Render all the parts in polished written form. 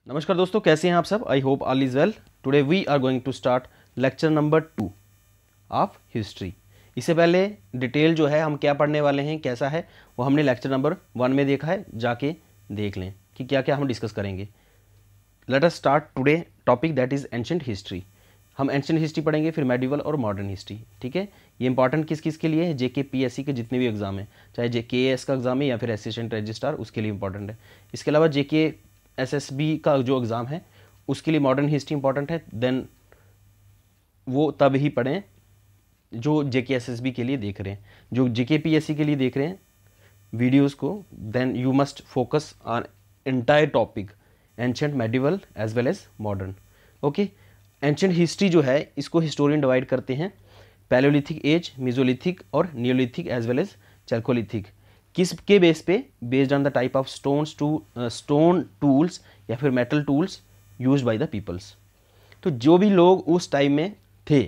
नमस्कार दोस्तों, कैसे हैं आप सब। I hope all is well. Today we are going to start lecture number 2 of history. इससे पहले डिटेल जो है हम क्या पढ़ने वाले हैं, कैसा है, वो हमने लेक्चर नंबर 1 में देखा है। जाके देख लें कि क्या क्या हम डिस्कस करेंगे। Late us start today topic that is ancient history. हम एंशेंट हिस्ट्री पढ़ेंगे, फिर मेडिवल और मॉडर्न हिस्ट्री। ठीक है, ये इंपॉर्टेंट किस किस के लिए है? जेके पीएससी के जितने भी एग्जाम हैं, चाहे जेकेएस का एग्जाम है या फिर असिस्टेंट रजिस्ट्रार, उसके लिए इंपॉर्टेंट है। इसके अलावा जेके एसएसबी का जो एग्ज़ाम है उसके लिए मॉडर्न हिस्ट्री इंपॉर्टेंट है। देन वो तब ही पढ़ें जो जेके एसएसबी के लिए देख रहे हैं, जो जेके पीएससी के लिए देख रहे हैं वीडियोस को। Then you must focus on entire topic ancient, medieval as well as modern. Okay, ancient history जो है इसको हिस्टोरियन डिवाइड करते हैं पैलियोलिथिक एज, मेसोलिथिक और neolithic age well as chalcolithic. किसके बेस पे? Based on the type of stone tools या फिर metal tools used by the peoples. तो जो भी लोग उस टाइम में थे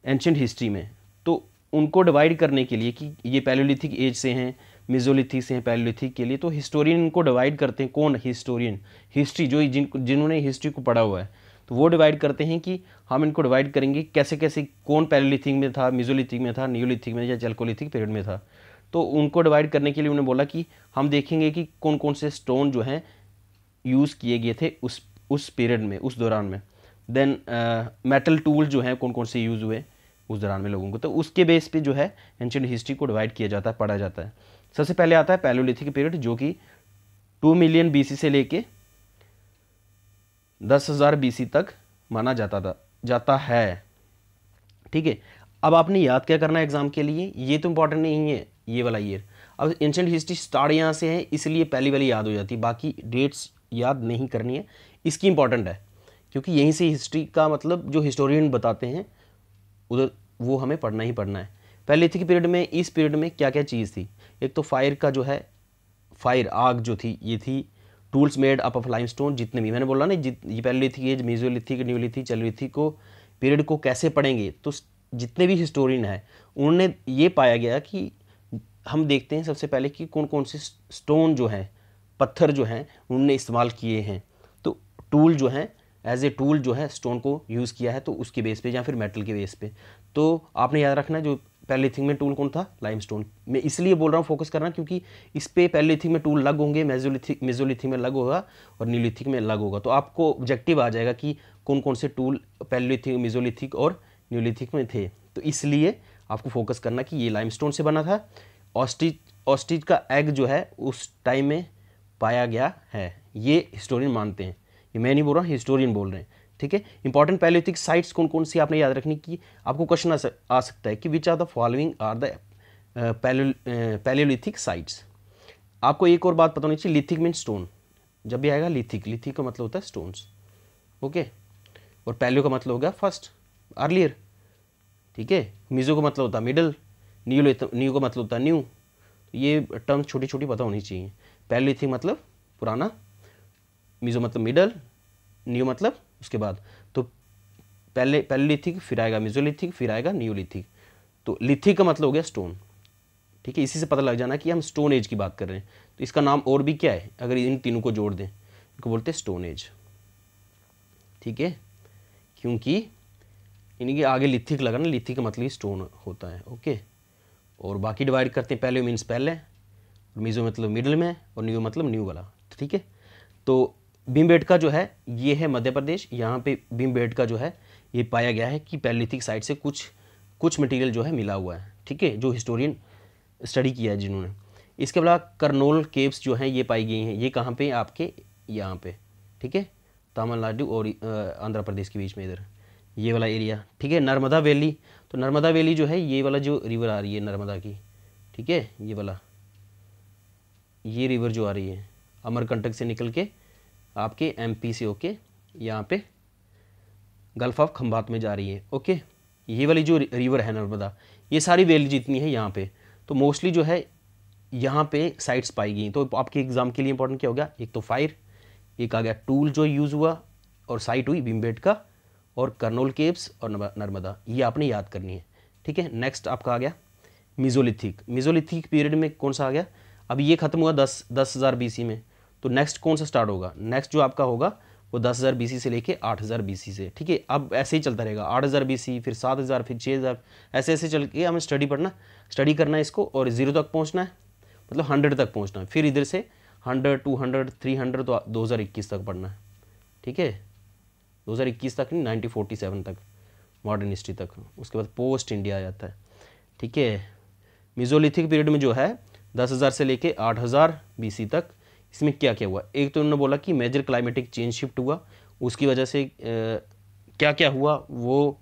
एंशेंट हिस्ट्री में, तो उनको डिवाइड करने के लिए कि ये पैलियोलिथिक एज से हैं, मेसोलिथिक से हैं, पैलियोलिथिक के लिए, तो हिस्टोरियन इनको डिवाइड करते हैं। कौन? हिस्टोरियन। हिस्ट्री जो जिन्होंने हिस्ट्री को पढ़ा हुआ है, तो वो डिवाइड करते हैं कि हम इनको डिवाइड करेंगे कैसे कैसे, कौन पैलियोलिथिक में था, मेसोलिथिक में था, नियोलिथिक में या चैल्कोलिथिक पीरियड में था। तो उनको डिवाइड करने के लिए उन्होंने बोला कि हम देखेंगे कि कौन कौन से स्टोन जो हैं यूज़ किए गए थे उस पीरियड में, उस दौरान में। देन मेटल टूल जो हैं कौन कौन से यूज़ हुए उस दौरान में लोगों को, तो उसके बेस पे जो है एंशिएंट हिस्ट्री को डिवाइड किया जाता है, पढ़ा जाता है। सबसे पहले आता है पैलियोलिथिक पीरियड, जो कि 2 मिलियन बीसी से लेके 10,000 बीसी तक माना जाता है। ठीक है, अब आपने याद क्या करना है एग्जाम के लिए, ये तो इंपॉर्टेंट नहीं है ये वाला ईयर। अब एंशिएंट हिस्ट्री स्टार्ट यहाँ से है, इसलिए पहली वाली याद हो जाती है, बाकी डेट्स याद नहीं करनी है। इसकी इंपॉर्टेंट है क्योंकि यहीं से हिस्ट्री का मतलब जो हिस्टोरियन बताते हैं उधर वो हमें पढ़ना ही पढ़ना है। पैलियोलिथिक पीरियड में, इस पीरियड में क्या क्या चीज़ थी? एक तो फायर का जो है, फायर आग जो थी ये थी। Tools made up of limestone, जितने भी मैंने बोला ना, ये paleolithic age, mesolithic, neolithic, chalcolithic को पीरियड को कैसे पढ़ेंगे, तो जितने भी हिस्टोरियन है उन्होंने ये पाया गया कि हम देखते हैं सबसे पहले कि कौन कौन से स्टोन जो हैं, पत्थर जो हैं उन्होंने इस्तेमाल किए हैं। तो टूल जो है, एज ए टूल जो है स्टोन को यूज़ किया है, तो उसके बेस पे या फिर मेटल के बेस पे। तो आपने याद रखना जो पैलियोलिथिक में टूल कौन था? लाइमस्टोन। मैं इसलिए बोल रहा हूँ फोकस करना क्योंकि इस पे पैलियोलिथिक में टूल अलग होंगे, मेसोलिथिक में अलग होगा और न्यूलिथिक में अलग होगा। तो आपको ऑब्जेक्टिव आ जाएगा कि कौन कौन से टूल पैलियोलिथिक, मेसोलिथिक और न्यूलिथिक में थे। तो इसलिए आपको फोकस करना कि ये लाइमस्टोन से बना था। ऑस्ट्रिच का एग जो है उस टाइम में पाया गया है, ये हिस्टोरियन मानते हैं। ये मैं नहीं बोल रहा, हिस्टोरियन बोल रहे हैं। ठीक है, इंपॉर्टेंट पैलियोलिथिक साइट्स कौन कौन सी आपने याद रखनी की। आपको क्वेश्चन आ सकता है कि which are the following are the paleolithic sites. आपको एक और बात पता होनी चाहिए, लिथिक मीन स्टोन। जब भी आएगा लिथिक का मतलब होता है स्टोन्स। ओके, और पैलियो का मतलब होगा फर्स्ट, अर्लियर। ठीक है, मीजो का मतलब होता है मिडल, न्यू का मतलब होता है न्यू। ये टर्म छोटी छोटी पता होनी चाहिए। पैलियोलिथिक मतलब पुराना, मीजो मतलब मिडल, न्यू मतलब उसके बाद। तो पहले पैलियोलिथिक, फिर आएगा मेसोलिथिक, फिर आएगा न्यूलिथिक। तो लिथिक का मतलब हो गया स्टोन। ठीक है, इसी से पता लग जाना कि हम स्टोन एज की बात कर रहे हैं। तो इसका नाम और भी क्या है, अगर इन तीनों को जोड़ दें, इनको बोलते हैं स्टोन एज। ठीक है, क्योंकि इनके आगे लिथिक लगा ना, लिथिक का मतलब स्टोन होता है। ओके, और बाकी डिवाइड करते हैं, पहले मीन्स पहले, मीजो मतलब मिडल में, और न्यू मतलब न्यू वाला। ठीक है, तो भीमबेटका जो है ये है मध्य प्रदेश। यहाँ पे भीमबेटका जो है ये पाया गया है कि पैलियोलिथिक साइट से कुछ मटेरियल जो है मिला हुआ है। ठीक है, जो हिस्टोरियन स्टडी किया है जिन्होंने। इसके अलावा करनोल केव्स जो हैं ये पाई गई हैं। ये कहाँ पे? आपके यहाँ पे। ठीक है, तमिलनाडु और आंध्र प्रदेश के बीच में, इधर ये वाला एरिया। ठीक है, नर्मदा वैली। तो नर्मदा वैली जो है ये वाला जो रिवर आ रही है नर्मदा की, ठीक है, ये वाला, ये रिवर जो आ रही है अमरकंटक से निकल के आपके एमपी से होके यहाँ पे गल्फ ऑफ खंबात में जा रही है। ओके, ये वाली जो रिवर है नर्मदा, ये सारी वैली जितनी है यहाँ पे, तो मोस्टली जो है यहाँ पे साइट्स पाई गई। तो आपके एग्जाम के लिए इंपॉर्टेंट क्या हो गया? एक तो फायर, एक आ गया टूल जो यूज़ हुआ, और साइट हुई भीमबेटका और करनोल केव्स और नर्मदा। ये आपने याद करनी है। ठीक है, नेक्स्ट आपका आ गया मेसोलिथिक। मेसोलिथिक पीरियड में कौन सा आ गया? अब ये खत्म हुआ 10,000 बीसी में, तो नेक्स्ट कौन सा स्टार्ट होगा, नेक्स्ट जो आपका होगा वो 10,000 BC से लेके 8,000 BC से, ठीक है। अब ऐसे ही चलता रहेगा, 8,000 BC, फिर 7,000, फिर 6,000, ऐसे ऐसे चल के हमें स्टडी करना है इसको, और 0 तक पहुंचना है, मतलब 100 तक पहुंचना है, फिर इधर से 100, 200, 300 तो 2021 तक पढ़ना है, ठीक है। 2021 तक नहीं, 1947 तक, मॉडर्न हिस्ट्री तक, उसके बाद पोस्ट इंडिया आ जाता है, ठीक है। मेसोलिथिक पीरियड में जो है 10,000 से लेके 8,000 BC तक, इसमें क्या क्या हुआ, एक तो उन्होंने बोला कि मेजर क्लाइमेटिक चेंज शिफ्ट हुआ, उसकी वजह से क्या क्या हुआ वो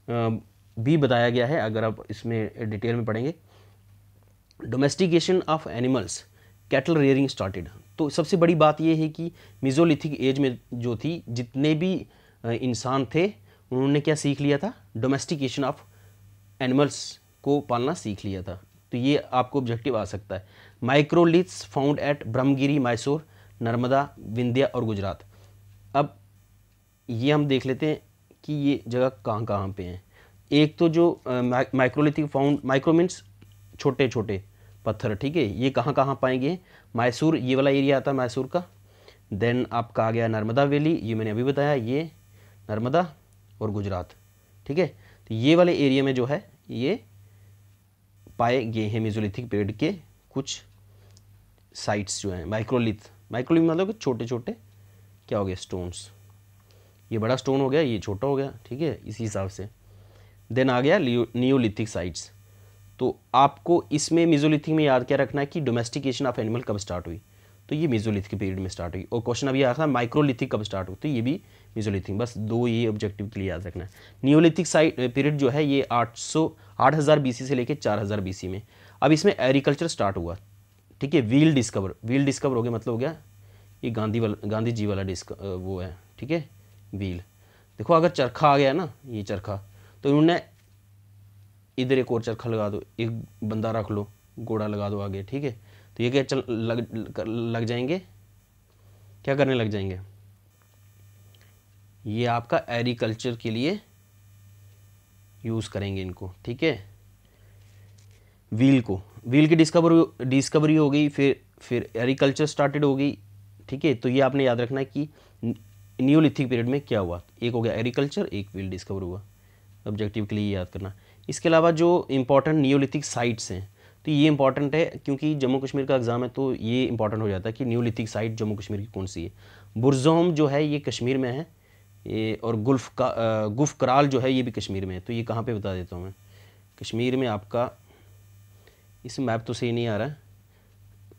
भी बताया गया है, अगर आप इसमें डिटेल में पढ़ेंगे। Domestication of animals, cattle rearing started. तो सबसे बड़ी बात यह है कि मेसोलिथिक एज में जो थी, जितने भी इंसान थे उन्होंने क्या सीख लिया था, डोमेस्टिकेशन ऑफ एनिमल्स को पालना सीख लिया था। तो ये आपको ऑब्जेक्टिव आ सकता है। Microliths found at Brahmagiri, Mysore, Narmada, Vindhya और गुजरात। अब ये हम देख लेते हैं कि ये जगह कहाँ कहाँ पे हैं। एक तो जो माइक्रोलिथिक फाउंड, माइक्रो मीन्स छोटे छोटे पत्थर, ठीक है, ये कहाँ कहाँ पाएंगे, मैसूर, ये वाला एरिया आता है मैसूर का। देन आपका आ गया नर्मदा वैली, ये मैंने अभी बताया, ये नर्मदा और गुजरात, ठीक है। तो ये वाले एरिया में जो है ये पाए गए हैं मेसोलिथिक पीरियड के कुछ साइट्स जो हैं। माइक्रोलिथ मतलब छोटे छोटे क्या हो गए, स्टोन्स, ये बड़ा स्टोन हो गया, ये छोटा हो गया, ठीक है, इसी हिसाब से। देन आ गया नियोलिथिक साइट्स। तो आपको इसमें मेसोलिथिक में याद क्या रखना है कि डोमेस्टिकेशन ऑफ एनिमल कब स्टार्ट हुई, तो ये मेसोलिथिक पीरियड में स्टार्ट हुई। और क्वेश्चन अभी आया था माइक्रोलिथिक कब स्टार्ट हुई, तो ये भी मेसोलिथिक, बस दो ये ऑब्जेक्टिव के लिए याद रखना है। नियोलिथिक पीरियड जो है ये 8,000 BC से लेकर 4,000 BC में। अब इसमें एग्रीकल्चर स्टार्ट हुआ, ठीक है। व्हील डिस्कवर हो गया, मतलब हो गया ये गांधी जी वाला वो है, ठीक है, व्हील। देखो अगर चरखा आ गया ना, ये चरखा, तो उन्होंने इधर एक और चरखा लगा दो, एक बंदा रख लो, घोड़ा लगा दो आगे, ठीक है। तो ये क्या लग जाएंगे, क्या करने लग जाएंगे, ये आपका एग्रीकल्चर के लिए यूज़ करेंगे इनको, ठीक है। व्हील की डिस्कवरी हो गई, फिर एग्रीकल्चर स्टार्टेड हो गई, ठीक है। तो ये आपने याद रखना है कि नियोलिथिक पीरियड में क्या हुआ, एक हो गया एग्रीकल्चर, एक व्हील डिस्कवर हुआ, ऑब्जेक्टिव के लिए याद करना। इसके अलावा जो इंपॉर्टेंट नियोलिथिक साइट्स हैं, तो ये इंपॉर्टेंट है क्योंकि जम्मू कश्मीर का एग्जाम है, तो ये इंपॉर्टेंट हो जाता है कि नियोलिथिक साइट जम्मू कश्मीर की कौन सी है। बुरज़ोम जो है ये कश्मीर में है, ये, और गुफ कराल जो है ये भी कश्मीर में है। तो ये कहाँ पे बता देता हूँ मैं, कश्मीर में आपका, इस मैप तो सही नहीं आ रहा है,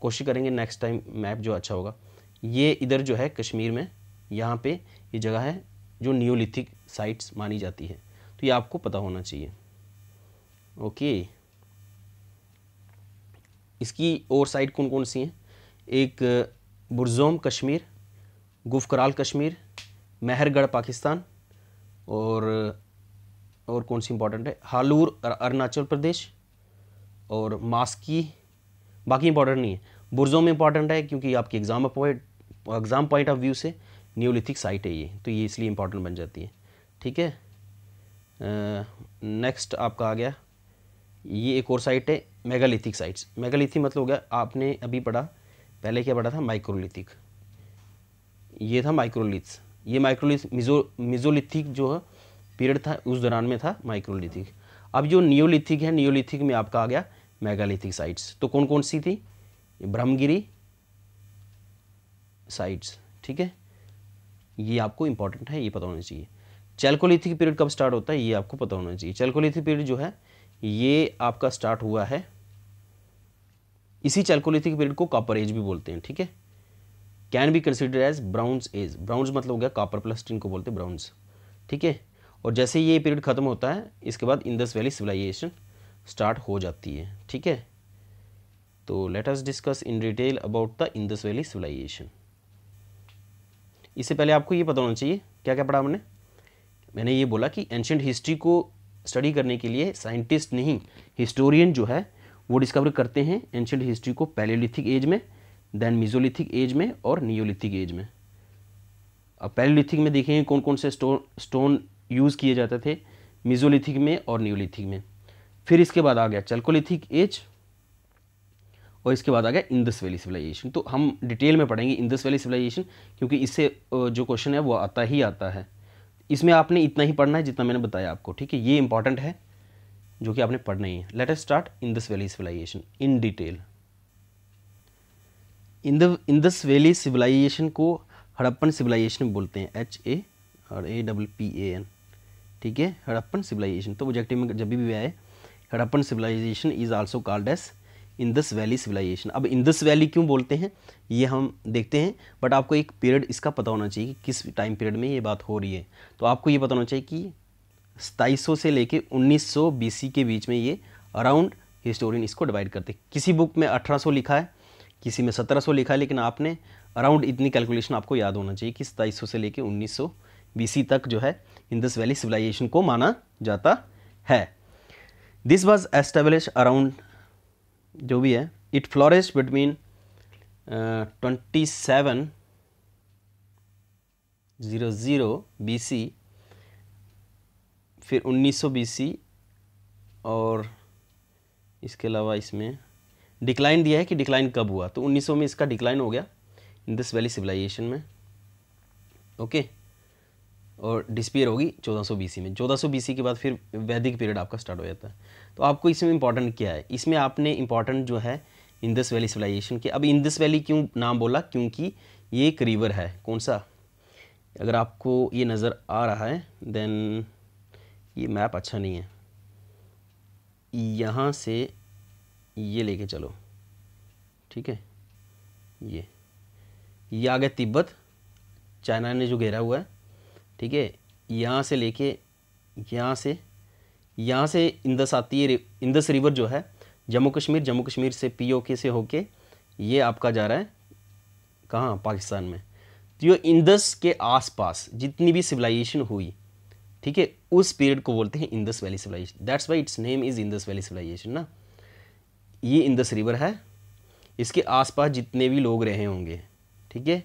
कोशिश करेंगे नेक्स्ट टाइम मैप जो अच्छा होगा। ये इधर जो है कश्मीर में, यहाँ पे ये जगह है जो नियोलिथिक साइट्स मानी जाती है, तो ये आपको पता होना चाहिए, ओके। इसकी और साइट कौन कौन सी हैं, एक बुरज़ोम कश्मीर, गुफकराल कश्मीर, मेहरगढ़ पाकिस्तान, और कौन सी इंपॉर्टेंट है, हालूर अरुणाचल प्रदेश, और मास्की, बाकी इंपॉर्टेंट नहीं है। बुरज़ोम इंपॉर्टेंट है क्योंकि आपकी एग्ज़ाम पॉइंट ऑफ व्यू से नियोलिथिक साइट है ये, तो ये इसलिए इंपॉर्टेंट बन जाती है, ठीक है। नेक्स्ट आपका आ गया, ये एक और साइट है मेगालिथिक साइट्स। मेगालिथिक मतलब हो गया, आपने अभी पढ़ा, पहले क्या पढ़ा था, माइक्रोलिथिक, ये था माइक्रोलिथ्स। ये माइक्रोलिथ मेसोलिथिक जो पीरियड था उस दौरान में था माइक्रोलिथिक। अब जो नियोलिथिक है, नियोलिथिक में आपका आ गया मेगालिथिक साइट्स। तो कौन कौन सी थी, ब्रह्मगिरी साइट्स, ठीक है, ये आपको इंपॉर्टेंट है, ये पता होना चाहिए। चैल्कोलिथिक पीरियड कब स्टार्ट होता है, ये आपको पता होना चाहिए। चैल्कोलिथिक पीरियड जो है ये आपका स्टार्ट हुआ है, इसी चैल्कोलिथिक पीरियड को कॉपर एज भी बोलते हैं, ठीक है। Can be consider as bronze age, bronze मतलब हो गया कॉपर प्लस टिन को बोलते हैं ब्राउन्स, ठीक है। और जैसे ये पीरियड खत्म होता है, इसके बाद इंडस वैली सिविलाइजेशन स्टार्ट हो जाती है, ठीक है। तो let us discuss in detail about the Indus valley civilization. इससे पहले आपको ये पता होना चाहिए क्या क्या पढ़ा मैंने ये बोला कि एंशिएंट हिस्ट्री को स्टडी करने के लिए साइंटिस्ट नहीं, हिस्टोरियन जो है वो डिस्कवर करते हैं एंशिएंट हिस्ट्री को पैलेलिथिक एज में, देन मेसोलिथिक एज में और नियोलिथिक एज में। अब पैलेलिथिक में देखेंगे कौन कौन से स्टोन यूज़ किए जाते थे, मेसोलिथिक में और नियोलिथिक में। फिर इसके बाद आ गया चैल्कोलिथिक एज, और इसके बाद आ गया इंडस वैली सिविलाइजेशन। तो हम डिटेल में पढ़ेंगे इंडस वैली सिविलाइजेशन, क्योंकि इससे जो क्वेश्चन है वो आता ही आता है। इसमें आपने इतना ही पढ़ना है जितना मैंने बताया आपको, ठीक है, ये इंपॉर्टेंट है जो कि आपने पढ़ना ही है। Let us start Indus valley civilization in detail. Indus valley civilization को हड़प्पन सिविलाइजेशन बोलते हैं, HARAPPAN, ठीक है, हड़प्पन सिविलाइजेशन। तो ऑब्जेक्टिव में जब भी आए Harappan civilization is also called as Indus valley civilization. अब इंडस वैली क्यों बोलते हैं ये हम देखते हैं, बट आपको एक पीरियड इसका पता होना चाहिए कि किस टाइम पीरियड में ये बात हो रही है। तो आपको ये पता होना चाहिए कि 2700 से लेके 1900 BC के बीच में ये अराउंड हिस्टोरियन इसको डिवाइड करते हैं। किसी बुक में 1800 लिखा है, किसी में 1700 लिखा है, लेकिन आपने अराउंड इतनी कैलकुलेशन आपको याद होना चाहिए कि 2700 से लेके 1900 BC तक जो है इंडस वैली सिविलाइजेशन को माना जाता है। दिस वॉज एस्टेब्लिश अराउंड, जो भी है, इट फ्लोरिश्ड बिटवीन 2700 BC, फिर 1900 BC, और इसके अलावा इसमें डिक्लाइन दिया है कि डिक्लाइन कब हुआ, तो 1900 में इसका डिक्लाइन हो गया इंडस वैली सिविलाइजेशन में, ओके, और डिस्पीयर होगी 1400 BC में। 1400 BC के बाद फिर वैदिक पीरियड आपका स्टार्ट हो जाता है। तो आपको इसमें इंपॉर्टेंट क्या है, इसमें आपने इंपॉर्टेंट जो है इंडस वैली सिविलाइजेशन के। अब इंडस वैली क्यों नाम बोला, क्योंकि ये एक रिवर है, कौन सा, अगर आपको ये नज़र आ रहा है देन ये मैप अच्छा नहीं है, यहाँ से ये लेके चलो, ठीक है, ये आ गया तिब्बत, चाइना ने जो घेरा हुआ है, ठीक है, यहाँ से लेके यहाँ से इंडस आती है। इंडस रिवर जो है जम्मू कश्मीर से POK से होके ये आपका जा रहा है कहाँ, पाकिस्तान में। तो ये इंडस के आसपास जितनी भी सिविलाइजेशन हुई, ठीक है, उस पीरियड को बोलते हैं Indus valley civilization. That's why its name is Indus valley civilization ना। ये इंडस रिवर है, इसके आसपास जितने भी लोग रहे होंगे, ठीक है,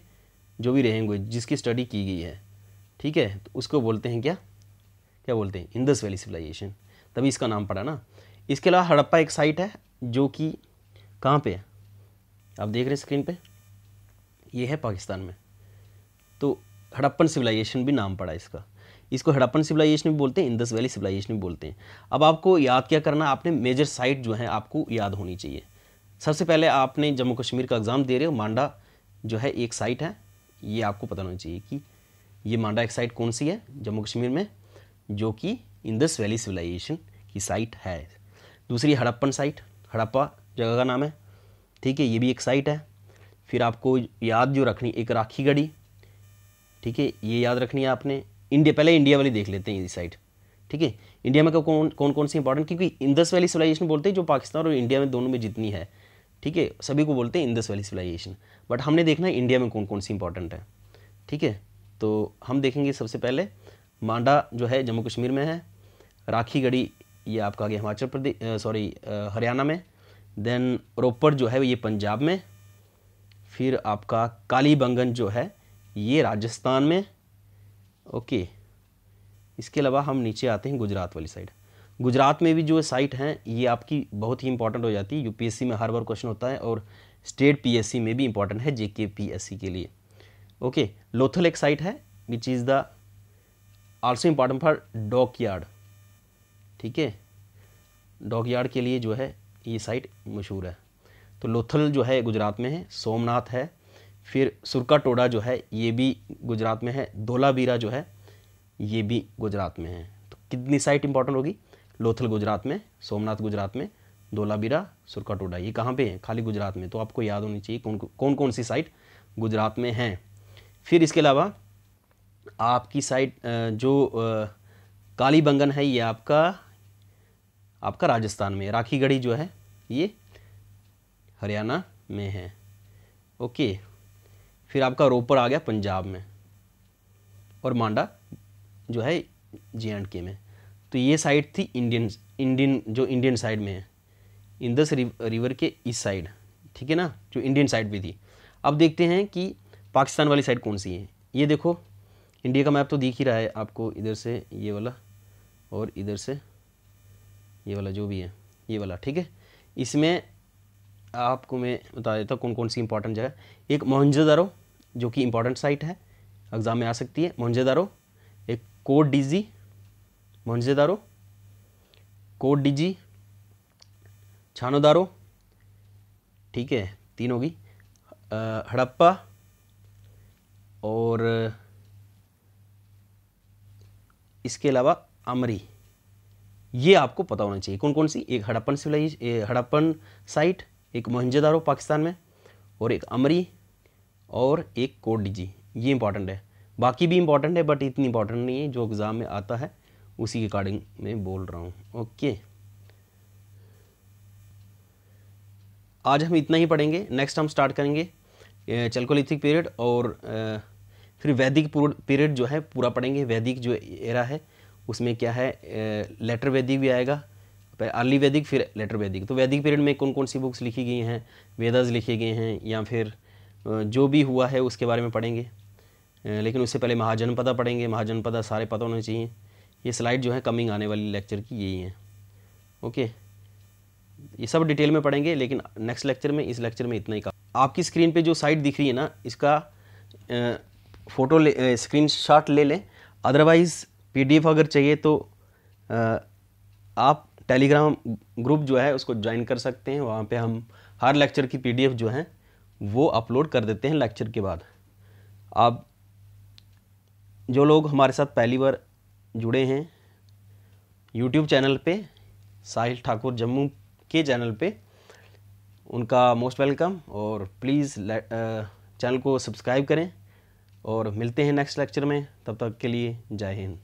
जो भी रहे होंगे, जिसकी स्टडी की गई है, ठीक है, तो उसको बोलते हैं क्या बोलते हैं, इंडस वैली सिविलाइजेशन, तभी इसका नाम पड़ा ना। इसके अलावा हड़प्पा एक साइट है जो कि कहाँ पे है, आप देख रहे हैं स्क्रीन पे, ये है पाकिस्तान में। तो हड़प्पन सिविलाइजेशन भी नाम पड़ा इसका, इसको हड़प्पन सिविलाइजेशन भी बोलते हैं, इंडस वैली सिविलाइजेशन भी बोलते हैं। अब आपको याद क्या करना, आपने मेजर साइट जो है आपको याद होनी चाहिए। सबसे पहले आपने जम्मू कश्मीर का एग्ज़ाम दे रहे हो, मांडा जो है एक साइट है, ये आपको पता होना चाहिए कि ये मांडा एक साइट कौन सी है जम्मू कश्मीर में, जो कि इंडस वैली सिविलाइजेशन की साइट है। दूसरी हड़प्पन साइट, हड़प्पा जगह का नाम है, ठीक है, ये भी एक साइट है। फिर आपको याद जो रखनी, एक राखी गढ़ी, ठीक है, ये याद रखनी है आपने। इंडिया, पहले इंडिया वाली देख लेते हैं ये साइट, ठीक है। इंडिया में कौन सी इंपॉर्टेंट, क्योंकि इंडस वैली सिविलाइजेशन बोलते हैं जो पाकिस्तान और इंडिया में दोनों में जितनी है, ठीक है, सभी को बोलते हैं इंडस वैली सिविलाइजेशन, बट हमने देखना है इंडिया में कौन सी इंपॉर्टेंट है, ठीक है। तो हम देखेंगे सबसे पहले मांडा जो है जम्मू कश्मीर में है, राखी गढ़ी ये आपका आ गया हिमाचल प्रदेश, हरियाणा में, देन रोपड़ जो है ये पंजाब में, फिर आपका कालीबंगन जो है ये राजस्थान में, ओके। इसके अलावा हम नीचे आते हैं गुजरात वाली साइड। गुजरात में भी जो साइट हैं ये आपकी बहुत ही इंपॉर्टेंट हो जाती है, UPSC में हर बार क्वेश्चन होता है, और स्टेट PSC में भी इंपॉर्टेंट है, JKPSC के लिए, ओके। लोथल एक साइट है which is the also important for dockyard, ठीक है, डॉक यार्ड के लिए जो है ये साइट मशहूर है। तो लोथल जो है गुजरात में है, सोमनाथ है, फिर सुरका टोडा जो है ये भी गुजरात में है, धोलावीरा जो है ये भी गुजरात में है। तो कितनी साइट इंपॉर्टेंट होगी, लोथल गुजरात में, सोमनाथ गुजरात में, धोलावीरा, सुरका टोडा, ये कहाँ पे है, खाली गुजरात में। तो आपको याद होनी चाहिए कौन सी साइट गुजरात में हैं। फिर इसके अलावा आपकी साइट जो कालीबंगन है ये आपका राजस्थान में, राखी गढ़ी जो है ये हरियाणा में है, ओके। फिर आपका रोपड़ आ गया पंजाब में, और मांडा जो है JNK में। तो ये साइड थी इंडियन साइड में है, इंडस रिवर के इस साइड, ठीक है ना, जो इंडियन साइड भी थी। अब देखते हैं कि पाकिस्तान वाली साइड कौन सी है। ये देखो इंडिया का मैप तो दिख ही रहा है आपको, इधर से ये वाला और इधर से ये वाला जो भी है ये वाला, ठीक है। इसमें आपको मैं बता देता हूँ कौन कौन सी इंपॉर्टेंट जगह। एक मोहनजोदारो जो कि इंपॉर्टेंट साइट है, एग्ज़ाम में आ सकती है मोहनजोदारो। एक कोट डीजी, मोहनजोदारो, कोट डीजी, छानोदारो, ठीक है, 3 होगी। हड़प्पा और इसके अलावा अमरी, ये आपको पता होना चाहिए कौन कौन सी। एक हड़प्पन साइट, एक मोहनजोदारो पाकिस्तान में, और एक अमरी, और एक कोट डीजी। ये इंपॉर्टेंट है, बाकी भी इंपॉर्टेंट है बट इतनी इंपॉर्टेंट नहीं है, जो एग्ज़ाम में आता है उसी के अकॉर्डिंग मैं बोल रहा हूँ। ओके, आज हम इतना ही पढ़ेंगे। नेक्स्ट हम स्टार्ट करेंगे चल्कोलिथिक पीरियड, और फिर वैदिक पीरियड जो है पूरा पढ़ेंगे। वैदिक जो एरा है उसमें क्या है, लेटर वैदिक भी आएगा, अर्ली वैदिक, फिर लेटर वैदिक। तो वैदिक पीरियड में कौन कौन सी बुक्स लिखी गई हैं, वेदास लिखे गए हैं, या फिर जो भी हुआ है उसके बारे में पढ़ेंगे। लेकिन उससे पहले महाजनपदा पढ़ेंगे। महाजनपदा सारे पता होने चाहिए। ये स्लाइड जो है कमिंग आने वाली लेक्चर की यही है। ओके, ये सब डिटेल में पढ़ेंगे, लेकिन नेक्स्ट लेक्चर में, इस लेक्चर में इतना ही। आपकी स्क्रीन पे जो साइट दिख रही है ना, इसका फ़ोटो स्क्रीनशॉट ले लें। अदरवाइज़ PDF अगर चाहिए तो आप टेलीग्राम ग्रुप जो है उसको ज्वाइन कर सकते हैं। वहाँ पे हम हर लेक्चर की PDF जो है वो अपलोड कर देते हैं लेक्चर के बाद। आप जो लोग हमारे साथ पहली बार जुड़े हैं YouTube चैनल पे, साहिल ठाकुर जम्मू के चैनल पे, उनका मोस्ट वेलकम। और प्लीज़ चैनल को सब्सक्राइब करें, और मिलते हैं नेक्स्ट लेक्चर में। तब तक के लिए जय हिंद।